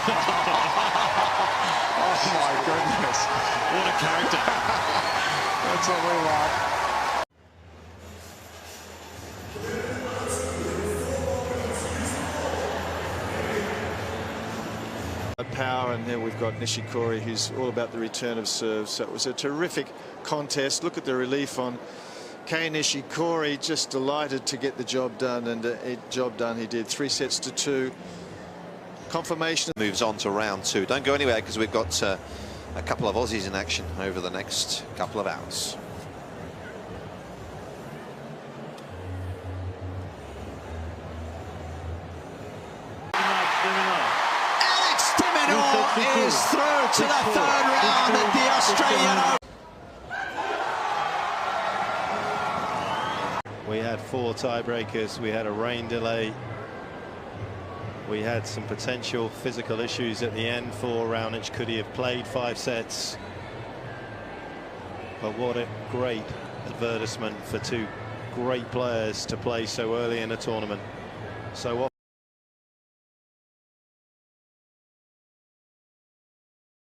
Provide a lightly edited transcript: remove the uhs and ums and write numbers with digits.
Oh my goodness. What a character. That's what we like. Power, and then we've got Nishikori, who's all about the return of serves. So it was a terrific contest. Look at the relief on Nishikori, just delighted to get the job done, and job done he did. 3-2. Confirmation. Moves on to round 2. Don't go anywhere, because we've got a couple of Aussies in action over the next couple of hours. Is through to the third round at the Australian Open. We had 4 tiebreakers, we had a rain delay, we had some potential physical issues at the end for Raonic. Could he have played 5 sets? But what a great advertisement for 2 great players to play so early in a tournament. So